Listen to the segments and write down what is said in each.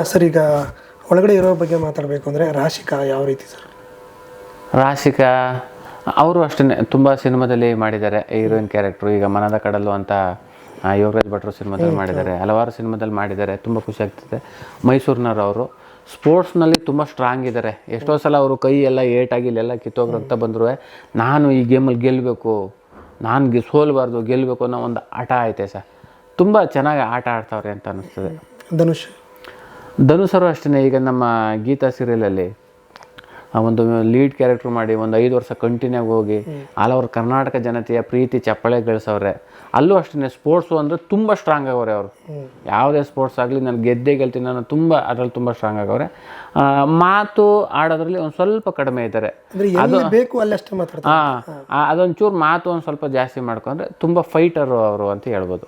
Sir ಈಗ ಒಳಗಡೆ ಇರೋ ಬಗ್ಗೆ ಮಾತಾಡಬೇಕು ಅಂದರೆ ರಾಶಿಕಾ ಯಾವ ರೀತಿ ಸರ್? ರಾಶಿಕಾ ಅವರು ಅಷ್ಟೇ ತುಂಬ ಸಿನಿಮಾದಲ್ಲಿ ಮಾಡಿದ್ದಾರೆ ಹೀರೋಯಿನ್ ಕ್ಯಾರೆಕ್ಟ್ರು. ಈಗ ಮನದ ಕಡಲು ಅಂತ ಯೋಗರಾಜ್ ಭಟ್ರು ಸಿನಿಮಾದಲ್ಲಿ ಮಾಡಿದ್ದಾರೆ, ಹಲವಾರು ಸಿನಿಮಾದಲ್ಲಿ ಮಾಡಿದ್ದಾರೆ. ತುಂಬ ಖುಷಿ ಆಗ್ತದೆ. ಮೈಸೂರಿನವರು ಅವರು ಸ್ಪೋರ್ಟ್ಸ್ನಲ್ಲಿ ತುಂಬ ಸ್ಟ್ರಾಂಗ್ ಇದ್ದಾರೆ. ಎಷ್ಟೋ ಸಲ ಅವರು ಕೈ ಎಲ್ಲ ಏಟಾಗಿ ಇಲ್ಲೆಲ್ಲ ಕಿತ್ತೋಗ್ರಂತ ಬಂದರೂ ನಾನು ಈ ಗೇಮಲ್ಲಿ ಗೆಲ್ಲಬೇಕು, ನಾನು ಸೋಲ್ಬಾರ್ದು, ಗೆಲ್ಲಬೇಕು ಅನ್ನೋ ಒಂದು ಹಠ ಐತೆ ಸರ್. ತುಂಬ ಚೆನ್ನಾಗಿ ಆಟ ಆಡ್ತಾವ್ರೆ ಅಂತ ಅನ್ನಿಸ್ತದೆ. ಧನುಷರು ಅಷ್ಟೇ. ಈಗ ನಮ್ಮ ಗೀತಾ ಸೀರಿಯಲಲ್ಲಿ ಒಂದು ಲೀಡ್ ಕ್ಯಾರೆಕ್ಟ್ರ್ ಮಾಡಿ ಒಂದು 5 ವರ್ಷ ಕಂಟಿನ್ಯೂ ಹೋಗಿ ಆಲ್ ಓವರ್ ಕರ್ನಾಟಕ ಜನತೆಯ ಪ್ರೀತಿ ಚಪ್ಪಳೆ ಗಳಿಸವ್ರೆ. ಅಲ್ಲೂ ಅಷ್ಟೇ ಸ್ಪೋರ್ಟ್ಸು ಅಂದರೆ ತುಂಬ ಸ್ಟ್ರಾಂಗ್ ಆಗವ್ರೆ ಅವರು. ಯಾವುದೇ ಸ್ಪೋರ್ಟ್ಸ್ ಆಗಲಿ ನಾನು ಗೆಲ್ತೀನಿ ನಾನು ತುಂಬ ಅದರಲ್ಲಿ ತುಂಬ ಸ್ಟ್ರಾಂಗ್ ಆಗವ್ರೆ. ಮಾತು ಆಡೋದ್ರಲ್ಲಿ ಒಂದು ಸ್ವಲ್ಪ ಕಡಿಮೆ ಇದ್ದಾರೆ. ಅದೊಂಚೂರು ಮಾತು ಒಂದು ಸ್ವಲ್ಪ ಜಾಸ್ತಿ ಮಾಡ್ಕೊಂಡ್ರೆ ತುಂಬ ಫೈಟರು ಅವರು ಅಂತ ಹೇಳ್ಬೋದು.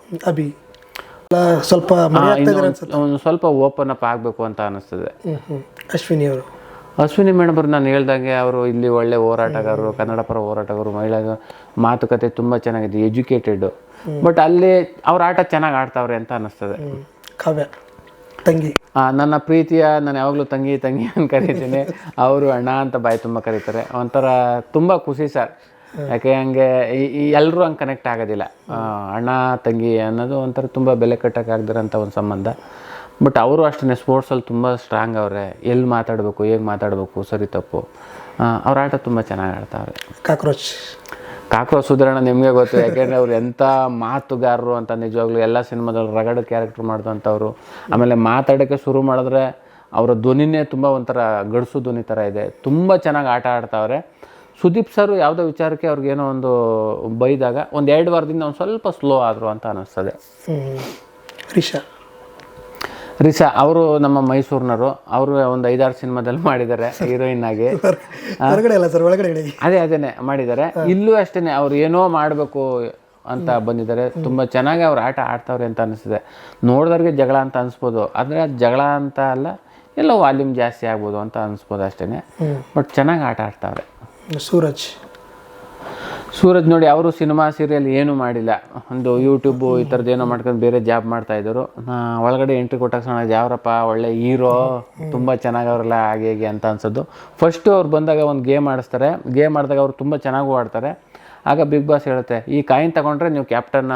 ಒಂದು ಸ್ವಲ್ಪ ಓಪನ್ ಅಪ್ ಆಗಬೇಕು ಅಂತ ಅನ್ನಿಸ್ತದೆ. ಅಶ್ವಿನಿ ಮೇಡಮ್ ಅವರು ನಾನು ಹೇಳ್ದಂಗೆ ಅವರು ಇಲ್ಲಿ ಒಳ್ಳೆ ಹೋರಾಟಗಾರರು, ಕನ್ನಡ ಪರ ಹೋರಾಟಗಾರರು, ಮಹಿಳಾ ಮಾತುಕತೆ ತುಂಬ ಚೆನ್ನಾಗಿದೆ, ಎಜುಕೇಟೆಡ್. ಬಟ್ ಅಲ್ಲಿ ಅವ್ರ ಆಟ ಚೆನ್ನಾಗಿ ಆಡ್ತಾವ್ರೆ ಅಂತ ಅನ್ನಿಸ್ತದೆ. ತಂಗಿ ನನ್ನ ಪ್ರೀತಿಯ ನಾನು ಯಾವಾಗಲೂ ತಂಗಿ ಅಂತ ಕರಿತೀನಿ, ಅವರು ಅಣ್ಣ ಅಂತ ಬಾಯಿ ತುಂಬ ಕರೀತಾರೆ. ಒಂಥರ ತುಂಬ ಖುಷಿ ಸರ್. ಯಾಕೆ ಹಂಗೆ ಎಲ್ಲರೂ ಹಂಗೆ ಕನೆಕ್ಟ್ ಆಗೋದಿಲ್ಲ. ಅಣ್ಣ ತಂಗಿ ಅನ್ನೋದು ಒಂಥರ ತುಂಬ ಬೆಲೆ ಕಟ್ಟೋಕ್ಕಾಗ್ದಿರೋಂಥ ಒಂದು ಸಂಬಂಧ. ಬಟ್ ಅವರು ಅಷ್ಟೇ ಸ್ಪೋರ್ಟ್ಸಲ್ಲಿ ತುಂಬ ಸ್ಟ್ರಾಂಗ್ ಅವರೇ. ಎಲ್ಲಿ ಮಾತಾಡಬೇಕು, ಹೇಗೆ ಮಾತಾಡಬೇಕು, ಸರಿ ತಪ್ಪು, ಅವ್ರ ಆಟ ತುಂಬ ಚೆನ್ನಾಗಿ ಆಡ್ತಾವ್ರೆ. ಕಾಕ್ರೋಚ್ ಸುಧಾರಣ ನಿಮಗೆ ಗೊತ್ತು, ಯಾಕೆಂದರೆ ಅವ್ರು ಎಂಥ ಮಾತುಗಾರರು ಅಂತ. ನಿಜವಾಗ್ಲೂ ಎಲ್ಲ ಸಿನಿಮಾದಲ್ಲಿ ರಗಡ ಕ್ಯಾರೆಕ್ಟರ್ ಮಾಡಿದಂಥವ್ರು. ಆಮೇಲೆ ಮಾತಾಡೋಕ್ಕೆ ಶುರು ಮಾಡಿದ್ರೆ ಅವರ ಧ್ವನಿನೇ ತುಂಬ ಒಂಥರ ಗಡ್ಸು ಧ್ವನಿ ಥರ ಇದೆ. ತುಂಬ ಚೆನ್ನಾಗಿ ಆಟ ಆಡ್ತಾವ್ರೆ. ಸುದೀಪ್ ಸರ್ ಯಾವುದೋ ವಿಚಾರಕ್ಕೆ ಅವ್ರಿಗೇನೋ ಒಂದು ಬೈದಾಗ ಒಂದು 2 ವಾರದಿಂದ ಒಂದು ಸ್ವಲ್ಪ ಸ್ಲೋ ಆದರು ಅಂತ ಅನ್ನಿಸ್ತದೆ. ರಿಷಾ ಅವರು ನಮ್ಮ ಮೈಸೂರಿನವರು. ಅವರು ಒಂದು 5-6 ಸಿನಿಮಾದಲ್ಲಿ ಮಾಡಿದ್ದಾರೆ ಹೀರೋಯಿನ್ ಆಗಿ. ಅದೇನೆ ಮಾಡಿದ್ದಾರೆ. ಇಲ್ಲೂ ಅಷ್ಟೇ ಅವ್ರು ಏನೋ ಮಾಡಬೇಕು ಅಂತ ಬಂದಿದ್ದಾರೆ. ತುಂಬ ಚೆನ್ನಾಗಿ ಅವ್ರು ಆಟ ಆಡ್ತಾವ್ರೆ ಅಂತ ಅನಿಸ್ತದೆ. ನೋಡಿದವ್ರಿಗೆ ಜಗಳ ಅಂತ ಅನಿಸ್ಬೋದು, ಆದರೆ ಅದು ಜಗಳ ಅಂತ ಅಲ್ಲ, ಎಲ್ಲೋ ವಾಲ್ಯೂಮ್ ಜಾಸ್ತಿ ಆಗ್ಬೋದು ಅಂತ ಅನಿಸ್ಬೋದು ಅಷ್ಟೇ. ಬಟ್ ಚೆನ್ನಾಗಿ ಆಟ ಆಡ್ತಾವ್ರೆ. ಸೂರಜ್ ನೋಡಿ, ಅವರು ಸಿನಿಮಾ ಸೀರಿಯಲ್ ಏನೂ ಮಾಡಿಲ್ಲ. ಒಂದು ಯೂಟ್ಯೂಬು ಈ ಥರದ್ದು ಏನೋ ಮಾಡ್ಕೊಂಡು ಬೇರೆ ಜಾಬ್ ಮಾಡ್ತಾಯಿದ್ರು. ಒಳಗಡೆ ಎಂಟ್ರಿ ಕೊಟ್ಟಾಗ ಯಾವ್ರಪ್ಪ ಒಳ್ಳೆ ಹೀರೋ, ತುಂಬ ಚೆನ್ನಾಗಿ ಅವರೆಲ್ಲ ಹಾಗೆ ಹೇಗೆ ಅಂತ ಅನ್ಸೋದು. ಫಸ್ಟು ಅವ್ರು ಬಂದಾಗ ಒಂದು ಗೇಮ್ ಆಡಿಸ್ತಾರೆ. ಗೇಮ್ ಆಡಿದಾಗ ಅವ್ರು ತುಂಬ ಚೆನ್ನಾಗೂ ಆಡ್ತಾರೆ. ಆಗ ಬಿಗ್ ಬಾಸ್ ಹೇಳುತ್ತೆ, ಈ ಕಾಯಿನ್ ತಗೊಂಡ್ರೆ ನೀವು ಕ್ಯಾಪ್ಟನ್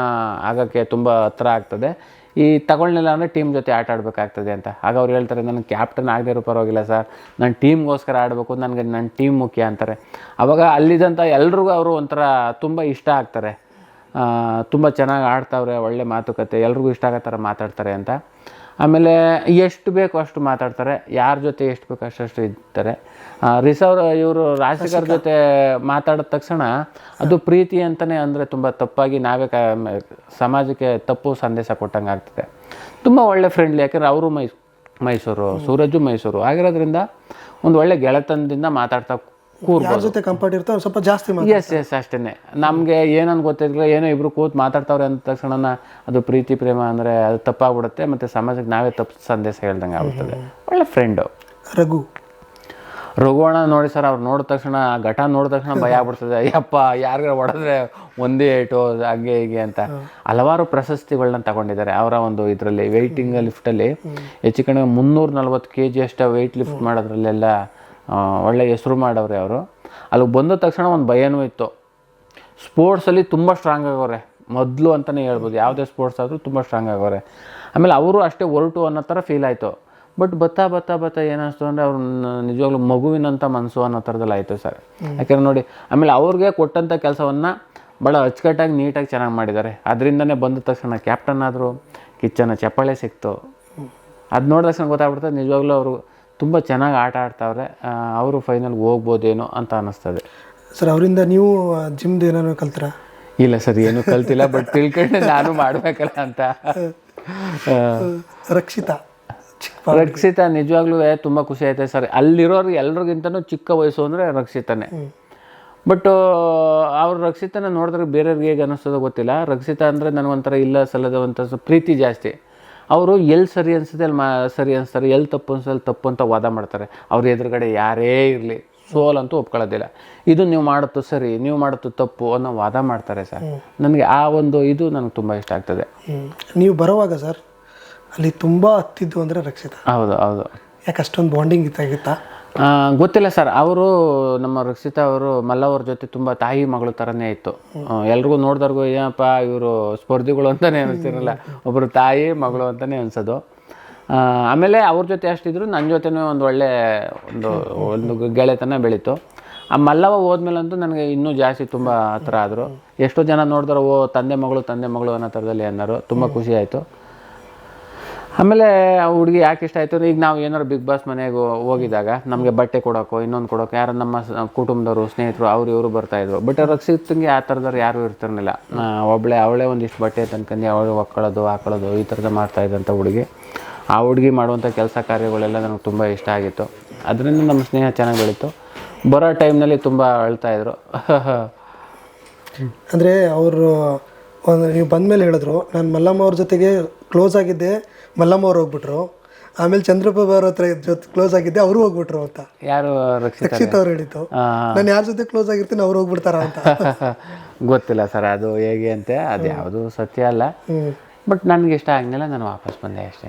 ಆಗೋಕ್ಕೆ ತುಂಬ ಹತ್ರ ಆಗ್ತದೆ, ಈ ತಗೊಳ್ಳಿಲ್ಲ ಅಂದರೆ ಟೀಮ್ ಜೊತೆ ಆಟ ಆಡಬೇಕಾಗ್ತದೆ ಅಂತ. ಆಗ ಅವ್ರು ಹೇಳ್ತಾರೆ, ನನಗೆ ಕ್ಯಾಪ್ಟನ್ ಆಗದೇ ಇರೋ ಪರವಾಗಿಲ್ಲ ಸರ್, ನಾನು ಟೀಮ್ಗೋಸ್ಕರ ಆಡಬೇಕು, ನನಗೆ ನನ್ನ ಟೀಮ್ ಮುಖ್ಯ ಅಂತಾರೆ. ಆವಾಗ ಅಲ್ಲಿದ್ದಂಥ ಎಲ್ರಿಗೂ ಅವರು ಒಂಥರ ತುಂಬ ಇಷ್ಟ ಆಗ್ತಾರೆ. ತುಂಬ ಚೆನ್ನಾಗಿ ಆಡ್ತಾವ್ರೆ, ಒಳ್ಳೆ ಮಾತುಕತೆ, ಎಲ್ರಿಗೂ ಇಷ್ಟ ಆಗೋ ಥರ ಮಾತಾಡ್ತಾರೆ ಅಂತ. ಆಮೇಲೆ ಎಷ್ಟು ಬೇಕೋ ಅಷ್ಟು ಮಾತಾಡ್ತಾರೆ, ಯಾರ ಜೊತೆ ಎಷ್ಟು ಬೇಕೋ ಅಷ್ಟು ಇರ್ತಾರೆ. ಇವರು ರಾಶಿಕರ ಜೊತೆ ಮಾತಾಡಿದ ತಕ್ಷಣ ಅದು ಪ್ರೀತಿ ಅಂತಲೇ ಅಂದರೆ ತುಂಬ ತಪ್ಪಾಗಿ ನಾವೇ ಸಮಾಜಕ್ಕೆ ತಪ್ಪು ಸಂದೇಶ ಕೊಟ್ಟಂಗೆ ಆಗ್ತದೆ. ತುಂಬ ಒಳ್ಳೆ ಫ್ರೆಂಡ್ಲಿ. ಯಾಕೆಂದರೆ ಅವರು ಮೈಸೂರು, ಸೂರಜು ಮೈಸೂರು ಆಗಿರೋದ್ರಿಂದ ಒಂದು ಒಳ್ಳೆ ಗೆಳೆತನದಿಂದ ಮಾತಾಡ್ತಾ ಜೊತೆ ಕಂಫರ್ಟ್ ಇರ್ತಾರೆ, ಸ್ವಲ್ಪ ಜಾಸ್ತಿ. ಎಸ್ ಅಷ್ಟೇ. ನಮಗೆ ಏನನ್ನು ಗೊತ್ತಿರಲಿಲ್ಲ, ಏನೋ ಇಬ್ಬರು ಕೂತು ಮಾತಾಡ್ತಾವ್ರೆ ಅಂದ ತಕ್ಷಣ ಅದು ಪ್ರೀತಿ ಪ್ರೇಮ ಅಂದರೆ ಅದು ತಪ್ಪಾಗ್ಬಿಡುತ್ತೆ. ಮತ್ತು ಸಮಾಜಕ್ಕೆ ನಾವೇ ತಪ್ಪು ಸಂದೇಶ ಹೇಳ್ದಂಗೆ ಆಗ್ಬಿಡ್ತದೆ. ಒಳ್ಳೆ ಫ್ರೆಂಡು. ರಘುವಣ ನೋಡಿ ಸರ್, ಅವ್ರು ನೋಡಿದ ತಕ್ಷಣ, ಘಟ ನೋಡಿದ ತಕ್ಷಣ ಭಯ ಆಗ್ಬಿಡ್ತದೆ. ಅಯ್ಯಪ್ಪ ಯಾರಿಗಾರ ಹೊಡೆದ್ರೆ ಒಂದೇ ಏಟು ಹಾಗೆ ಹೀಗೆ ಅಂತ. ಹಲವಾರು ಪ್ರಶಸ್ತಿಗಳನ್ನ ತಗೊಂಡಿದ್ದಾರೆ ಅವರ ಒಂದು ಇದರಲ್ಲಿ. ವೆಯ್ಟಿಂಗ್ ಲಿಫ್ಟಲ್ಲಿ ಹೆಚ್ಚು ಕಡಿಮೆ 340 kg ಅಷ್ಟು ವೆಯ್ಟ್ ಲಿಫ್ಟ್ ಮಾಡೋದ್ರಲ್ಲೆಲ್ಲ ಒಳ್ಳೆ ಹೆಸರು ಮಾಡವ್ರೆ ಅವರು. ಅಲ್ಲಿಗೆ ಬಂದ ತಕ್ಷಣ ಒಂದು ಭಯನೂ ಇತ್ತು. ಸ್ಪೋರ್ಟ್ಸಲ್ಲಿ ತುಂಬ ಸ್ಟ್ರಾಂಗ್ ಆಗವ್ರೆ ಮೊದಲು ಅಂತಲೇ ಹೇಳ್ಬೋದು. ಯಾವುದೇ ಸ್ಪೋರ್ಟ್ಸ್ ಆದರೂ ತುಂಬ ಸ್ಟ್ರಾಂಗ್ ಆಗವ್ರೆ. ಆಮೇಲೆ ಅವರು ಅಷ್ಟೇ ಹೊರಟು ಅನ್ನೋ ಥರ ಫೀಲ್ ಆಯಿತು. ಬಟ್ ಬತ್ತಾ ಏನಿಸ್ತು ಅಂದರೆ ಅವ್ರು ನಿಜವಾಗ್ಲೂ ಮಗುವಿನಂಥ ಮನಸ್ಸು ಅನ್ನೋ ಥರದಲ್ಲಿ ಆಯಿತು ಸರ್. ಯಾಕೆಂದ್ರೆ ನೋಡಿ, ಆಮೇಲೆ ಅವ್ರಿಗೆ ಕೊಟ್ಟಂಥ ಕೆಲಸವನ್ನು ಭಾಳ ಅಚ್ಚುಕಟ್ಟಾಗಿ ನೀಟಾಗಿ ಚೆನ್ನಾಗಿ ಮಾಡಿದ್ದಾರೆ. ಅದರಿಂದನೇ ಬಂದ ತಕ್ಷಣ ಕ್ಯಾಪ್ಟನ್ ಆದರು, ಕಿಚ್ಚನ ಚಪ್ಪಾಳೆ ಸಿಕ್ತು. ಅದು ನೋಡಿದ ತಕ್ಷಣ ಗೊತ್ತಾಗ್ಬಿಡ್ತದೆ ನಿಜವಾಗ್ಲೂ ಅವರು ತುಂಬ ಚೆನ್ನಾಗಿ ಆಟ ಆಡ್ತಾವ್ರೆ. ಅವರು ಫೈನಲ್ಗೆ ಹೋಗ್ಬೋದೇನೋ ಅಂತ ಅನ್ನಿಸ್ತದೆ ಸರ್. ಅವರಿಂದ ನೀವು ಜಿಮ್ದು ಏನಾದ್ರು ಕಲ್ತೀರಾ? ಇಲ್ಲ ಸರ್, ಏನೂ ಕಲ್ತಿಲ್ಲ. ಬಟ್ ತಿಳ್ಕೊಂಡೆ ನಾನು ಮಾಡಬೇಕಲ್ಲ ಅಂತ. ರಕ್ಷಿತಾ ನಿಜವಾಗ್ಲೂ ತುಂಬ ಖುಷಿ ಆಯ್ತು ಸರ್. ಅಲ್ಲಿರೋರು ಎಲ್ರಿಗಿಂತನೂ ಚಿಕ್ಕ ವಯಸ್ಸು ಅಂದರೆ ರಕ್ಷಿತಾನೇ. ಬಟ್ ಅವ್ರು ರಕ್ಷಿತನ ನೋಡಿದ್ರೆ ಬೇರೆಯವ್ರಿಗೆ ಹೇಗೆ ಅನ್ನಿಸ್ತದೋ ಗೊತ್ತಿಲ್ಲ. ರಕ್ಷಿತಾ ಅಂದರೆ ನನಗೊಂಥರ ಇಲ್ಲ ಸಲ್ಲದ ಒಂಥರ ಪ್ರೀತಿ ಜಾಸ್ತಿ. ಅವರು ಎಲ್ಲಿ ಸರಿ ಅನಿಸ್ತದೆ ಅಲ್ಲಿ ಸರಿ ಅನಿಸ್ತಾರೆ, ಎಲ್ಲಿ ತಪ್ಪು ಅನ್ಸಲ್ಲಿ ತಪ್ಪು ಅಂತ ವಾದ ಮಾಡ್ತಾರೆ. ಅವ್ರ ಎದುರುಗಡೆ ಯಾರೇ ಇರಲಿ ಸೋಲಂತೂ ಒಪ್ಕೊಳ್ಳೋದಿಲ್ಲ. ಇದು ನೀವು ಮಾಡುತ್ತೋ ಸರಿ, ನೀವು ಮಾಡುತ್ತೋ ತಪ್ಪು ಅನ್ನೋ ವಾದ ಮಾಡ್ತಾರೆ ಸರ್. ನನಗೆ ಆ ಒಂದು ಇದು ನನಗೆ ತುಂಬ ಇಷ್ಟ ಆಗ್ತದೆ. ನೀವು ಬರುವಾಗ ಸರ್ ಅಲ್ಲಿ ತುಂಬ ಹತ್ತಿದ್ದು ಅಂದರೆ ರಕ್ಷಿತಾ. ಹೌದು ಹೌದು. ಯಾಕೆ ಅಷ್ಟೊಂದು ಬಾಂಡಿಂಗ್ ಇತ್ತಾಗಿತ್ತಾ? ಗೊತ್ತಿಲ್ಲ ಸರ್. ಅವರು ನಮ್ಮ ರಕ್ಷಿತಾ ಅವರು ಮಲ್ಲವ್ರ ಜೊತೆ ತುಂಬ ತಾಯಿ ಮಗಳು ಥರನೇ ಇತ್ತು. ಎಲ್ರಿಗೂ ನೋಡಿದವ್ರಿಗೂ ಏನಪ್ಪ ಇವರು ಸ್ಪರ್ಧಿಗಳು ಅಂತಲೇ ಅನಿಸ್ತಿರಲ್ಲ, ಒಬ್ಬರು ತಾಯಿ ಮಗಳು ಅಂತಲೇ ಅನಿಸೋದು. ಆಮೇಲೆ ಅವ್ರ ಜೊತೆ ಅಷ್ಟಿದ್ರು, ನನ್ನ ಜೊತೆನೂ ಒಂದು ಒಳ್ಳೆ ಒಂದು ಗೆಳೆತನ ಬೆಳೀತು. ಆ ಮಲ್ಲವ ಹೋದ್ಮೇಲಂತೂ ನನಗೆ ಇನ್ನೂ ಜಾಸ್ತಿ ತುಂಬ ಹತ್ರ ಆದರು. ಎಷ್ಟೋ ಜನ ನೋಡಿದ್ರು, ಓ ತಂದೆ ಮಗಳು ಅನ್ನೋ ಥರದಲ್ಲಿ ಅನ್ನೋರು. ತುಂಬ ಖುಷಿ ಆಯಿತು. ಆಮೇಲೆ ಆ ಹುಡುಗಿ ಯಾಕೆ ಇಷ್ಟ ಆಯಿತು ಅಂದರೆ, ಈಗ ನಾವು ಏನಾದ್ರು ಬಿಗ್ ಬಾಸ್ ಮನೆಗೆ ಹೋಗಿದಾಗ ನಮಗೆ ಬಟ್ಟೆ ಕೊಡೋಕ್ಕೋ ಇನ್ನೊಂದು ಕೊಡೋಕೆ ಯಾರು ನಮ್ಮ ಕುಟುಂಬದವರು ಸ್ನೇಹಿತರು ಅವರು ಇವರು ಬರ್ತಾಯಿದ್ರು. ಬಟ್ ರಕ್ಷಿತಂಗೆ ಆ ಥರದವ್ರು ಯಾರೂ ಇರ್ತಿರ್ಲಿಲ್ಲ. ಅವಳೇ ಒಂದಿಷ್ಟು ಬಟ್ಟೆ ತನ್ಕೊಂಡು ಅವಳು ಹಾಕೊಳ್ಳೋದು ಈ ಥರದ ಮಾಡ್ತಾಯಿದ್ದಂಥ ಹುಡುಗಿ. ಆ ಹುಡುಗಿ ಮಾಡುವಂಥ ಕೆಲಸ ಕಾರ್ಯಗಳೆಲ್ಲ ನನಗೆ ತುಂಬ ಇಷ್ಟ ಆಗಿತ್ತು. ಅದರಿಂದ ನಮ್ಮ ಸ್ನೇಹ ಚೆನ್ನಾಗಿ ಬೆಳೀತು. ಬರೋ ಟೈಮ್ನಲ್ಲಿ ತುಂಬ ಅಳ್ತಾಯಿದ್ರು. ಅಂದರೆ ಅವರು ನೀವು ಬಂದಮೇಲೆ ಹೇಳಿದ್ರು, ನಾನು ಮಲ್ಲಮ್ಮ ಅವ್ರ ಜೊತೆಗೆ ಕ್ಲೋಸ್ ಆಗಿದ್ದೆ, ಮಲ್ಲಮ್ಮ ಅವ್ರು ಹೋಗ್ಬಿಟ್ರು. ಆಮೇಲೆ ಚಂದ್ರಪ್ರಭಾ ಅವ್ರ ಹತ್ರ ಜೊತೆ ಕ್ಲೋಸ್ ಆಗಿದ್ದೆ, ಅವರು ಹೋಗ್ಬಿಟ್ರು ಅಂತ. ಯಾರು? ರಕ್ಷಿತ್ ಅವ್ರು ಹೇಳಿದ್ದು. ನಾನು ಯಾರ ಜೊತೆ ಕ್ಲೋಸ್ ಆಗಿರ್ತೀನಿ ಅವ್ರು ಹೋಗ್ಬಿಡ್ತಾರ ಅಂತ. ಗೊತ್ತಿಲ್ಲ ಸರ್ ಅದು ಹೇಗೆ ಅಂತೆ, ಅದು ಯಾವುದು ಸತ್ಯ ಅಲ್ಲ. ಬಟ್ ನನಗೆ ಇಷ್ಟ ಆಗಲಿಲ್ಲ, ನಾನು ವಾಪಸ್ ಬಂದೆ ಅಷ್ಟೇ.